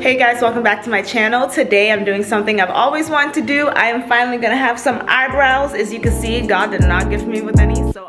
Hey guys, welcome back to my channel. Today I'm doing something I've always wanted to do. I am finally gonna have some eyebrows. As you can see, God did not gift me with any, so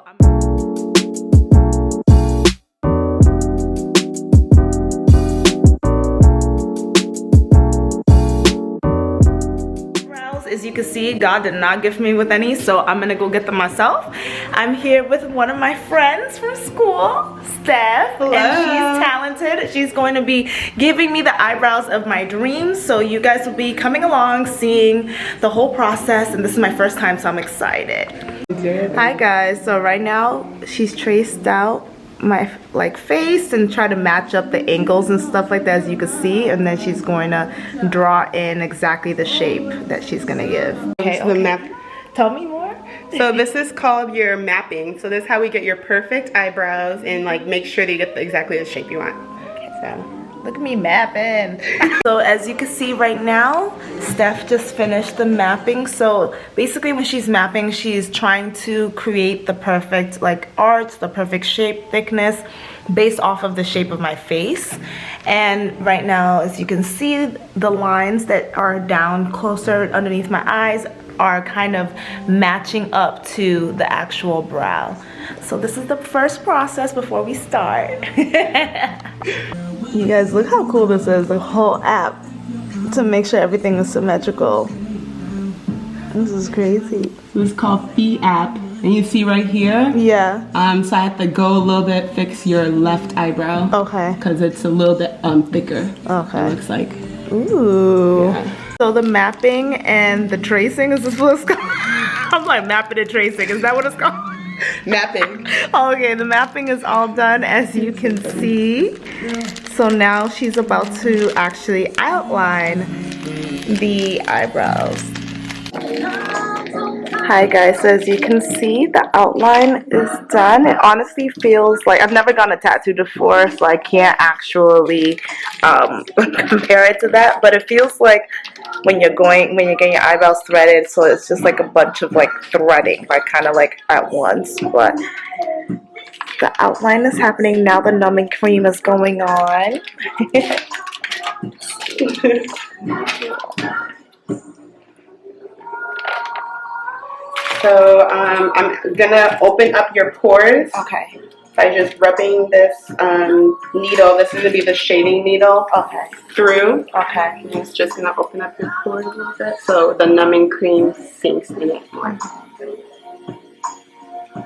As you can see, God did not gift me with any, so I'm gonna go get them myself. I'm here with one of my friends from school, Steph. Hello. And she's talented. She's going to be giving me the eyebrows of my dreams, so you guys will be coming along, seeing the whole process, and this is my first time, so I'm excited. Hi guys, so right now she's traced out my face and try to match up the angles and stuff like that, as you can see, and then she's going to draw in exactly the shape that she's going to give. Okay, the map. Tell me more. So this is called your mapping. So this is how we get your perfect eyebrows and like make sure they get exactly the shape you want. Okay, so look at me mapping. So as you can see right now, Steph just finished the mapping. So basically when she's mapping, she's trying to create the perfect like arch, the perfect shape, thickness based off of the shape of my face. And right now, as you can see, the lines that are down closer underneath my eyes are kind of matching up to the actual brow. So this is the first process before we start. You guys, look how cool this is, the whole app, to make sure everything is symmetrical. This is crazy. this is called Fee app, and you see right here. Yeah. So I have to go a little bit, fix your left eyebrow. Okay. Because it's a little bit thicker. Okay. It looks like. Ooh. Yeah. So the mapping and the tracing, is this what it's called? I'm like mapping and tracing, is that what it's called? Mapping. Okay, the mapping is all done, as you can see. So now she's about to actually outline the eyebrows. Hi guys, so as you can see, the outline is done. It honestly feels like, I've never gotten a tattoo before, so I can't actually compare it to that, but it feels like when you're getting your eyebrows threaded, so it's just like a bunch of like threading, like kind of like at once. But the outline is happening now. The numbing cream is going on. So I'm gonna open up your pores. Okay. By just rubbing this needle. This is gonna be the shading needle. Okay. Through. Okay. And it's just gonna open up your pores a little bit, so the numbing cream sinks in it more.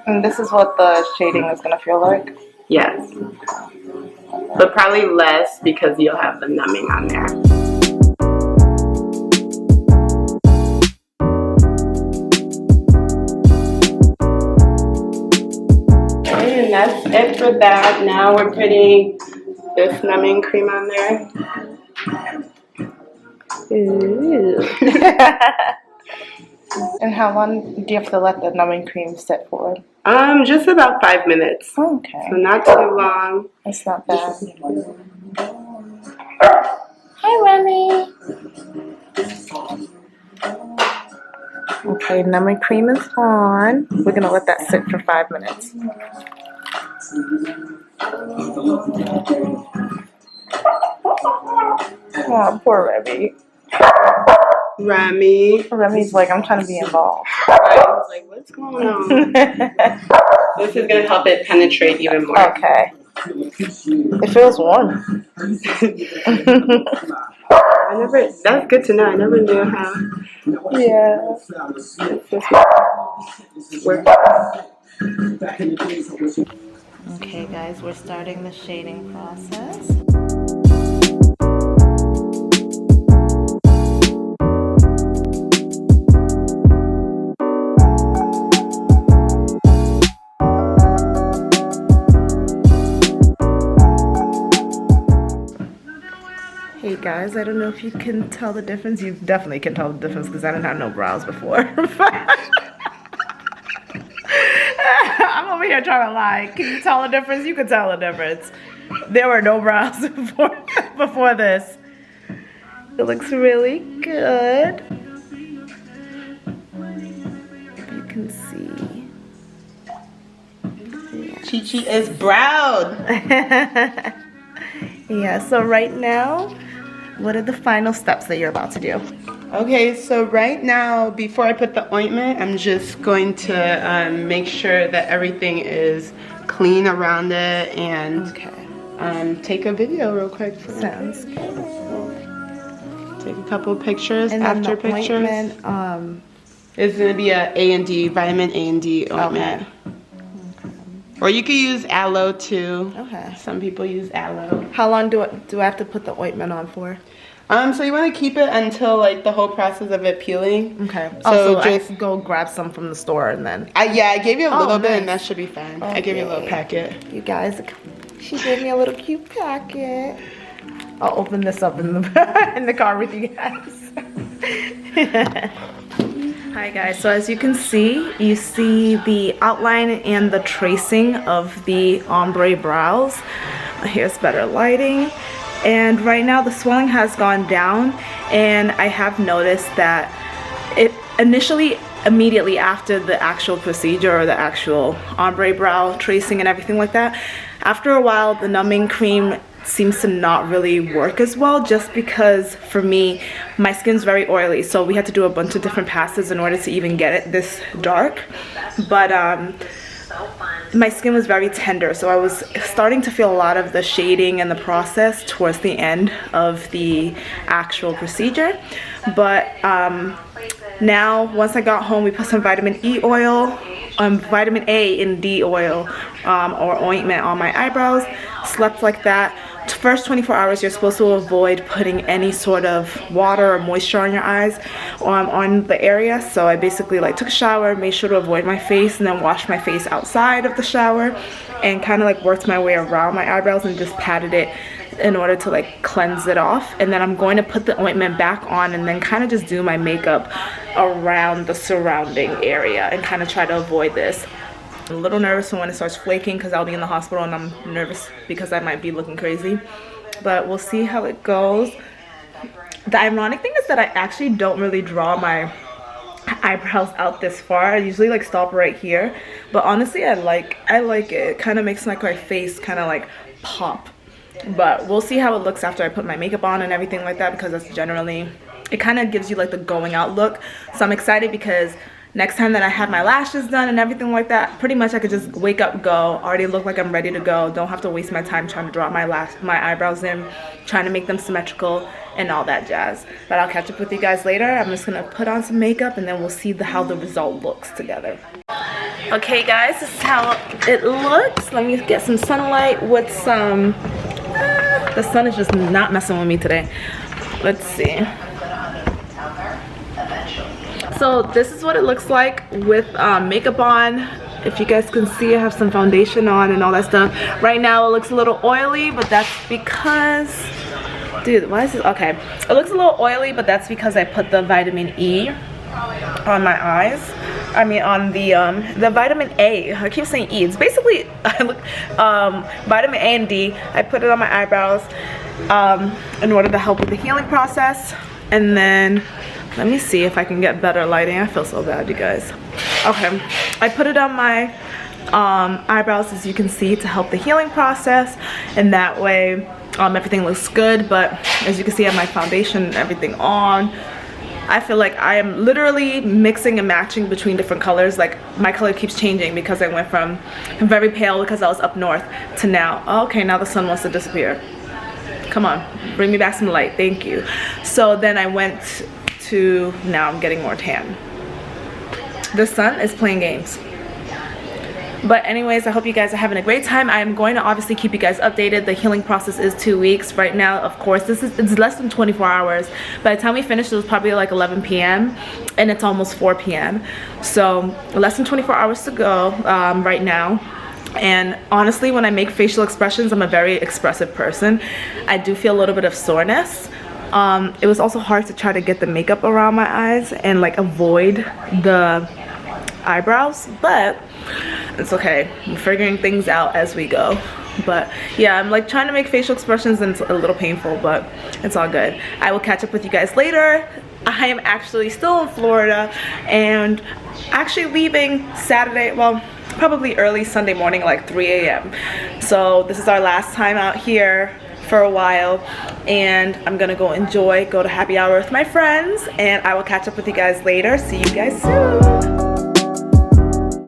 And this is what the shading is gonna feel like? Yes. But probably less because you'll have the numbing on there. Okay, and that's it for that. Now we're putting this numbing cream on there. Ooh. And how long do you have to let the numbing cream sit for? Just about 5 minutes. Okay. So not too long. It's not bad. Hi, Remy. Okay, numbing cream is on. We're gonna let that sit for 5 minutes. Oh, poor Remy. Remy's like, I'm trying to be involved. I was like, what's going on? This is going to help it penetrate even more. Okay. It feels warm. That's good to know. I never knew how. Yeah. Okay guys, we're starting the shading process. Hey guys, I don't know if you can tell the difference. You definitely can tell the difference because I didn't have no brows before. I'm over here trying to lie. Can you tell the difference? You can tell the difference. There were no brows before this. It looks really good. If you can see. Chi-Chi is brown. Yeah, so right now what are the final steps that you're about to do? Okay, so right now, before I put the ointment, I'm just going to make sure that everything is clean around it and take a video real quick for Sounds good. Take a couple pictures, And after then the pictures. ointment, It's gonna be a A&D, vitamin A&D ointment. Or you could use aloe too. Okay. Some people use aloe. how long do I have to put the ointment on for? So you want to keep it until like the whole process of it peeling. Okay. So I just go grab some from the store and then. I gave you a little bit, nice. and that should be fine. I gave you a little packet. You guys, she gave me a little cute packet. I'll open this up in the in the car with you guys. Hi guys, so as you can see, you see the outline and the tracing of the ombre brows. Here's better lighting. And right now the swelling has gone down, and I have noticed that it initially, immediately after the actual procedure or the actual ombre brow tracing and everything like that, after a while the numbing cream seems to not really work as well, just because for me my skin's very oily, so we had to do a bunch of different passes in order to even get it this dark. But my skin was very tender, so I was starting to feel a lot of the shading and the process towards the end of the actual procedure. But now once I got home, we put some vitamin E oil, vitamin A and D oil or ointment on my eyebrows, slept like that. First 24 hours you're supposed to avoid putting any sort of water or moisture on your eyes on the area. So I basically like took a shower, made sure to avoid my face, and then washed my face outside of the shower and kind of like worked my way around my eyebrows and just patted it in order to like cleanse it off. And then I'm going to put the ointment back on and then kind of just do my makeup around the surrounding area and kind of try to avoid this. I'm a little nervous for when it starts flaking because I'll be in the hospital, and I'm nervous because I might be looking crazy, but we'll see how it goes. The ironic thing is that I actually don't really draw my eyebrows out this far. I usually like stop right here, but honestly I like it. It kind of makes my face kind of like pop. But we'll see how it looks after I put my makeup on and everything like that, because that's generally, it kind of gives you like the going out look. So I'm excited because next time that I have my lashes done and everything like that, pretty much I could just wake up, go, already look like I'm ready to go. Don't have to waste my time trying to draw my eyebrows in, trying to make them symmetrical and all that jazz. But I'll catch up with you guys later. I'm just gonna put on some makeup and then we'll see how the result looks together. Okay guys, this is how it looks. Let me get some sunlight with some, the sun is just not messing with me today. Let's see. So this is what it looks like with makeup on. If you guys can see, I have some foundation on and all that stuff. Right now it looks a little oily, but that's because, dude, why is this? Okay, it looks a little oily, but that's because I put the vitamin E on my eyes. I mean on the vitamin A. I keep saying E. It's basically vitamin A and D. I put it on my eyebrows in order to help with the healing process. And then let me see if I can get better lighting. I feel so bad, you guys. Okay, I put it on my eyebrows, as you can see, to help the healing process, and that way everything looks good. But as you can see, I have my foundation and everything on. I feel like I am literally mixing and matching between different colors. Like my color keeps changing because I went from very pale because I was up north to now, okay, now the sun wants to disappear. Come on, bring me back some light, thank you. So then I went to, now I'm getting more tan. The sun is playing games. But anyways, I hope you guys are having a great time. I'm going to obviously keep you guys updated. The healing process is 2 weeks. Right now, of course, it's less than 24 hours. By the time we finish, it was probably like 11 p.m. and it's almost 4 p.m. So less than 24 hours to go right now. And honestly, when I make facial expressions, I'm a very expressive person. I do feel a little bit of soreness. It was also hard to try to get the makeup around my eyes and like avoid the eyebrows, but it's okay. I'm figuring things out as we go. But yeah, I'm like trying to make facial expressions and it's a little painful, but it's all good. I will catch up with you guys later. I am actually still in Florida and actually leaving Saturday, well, probably early Sunday morning, like 3 a.m. So this is our last time out here for a while, and I'm gonna go to happy hour with my friends, and I will catch up with you guys later. See you guys soon.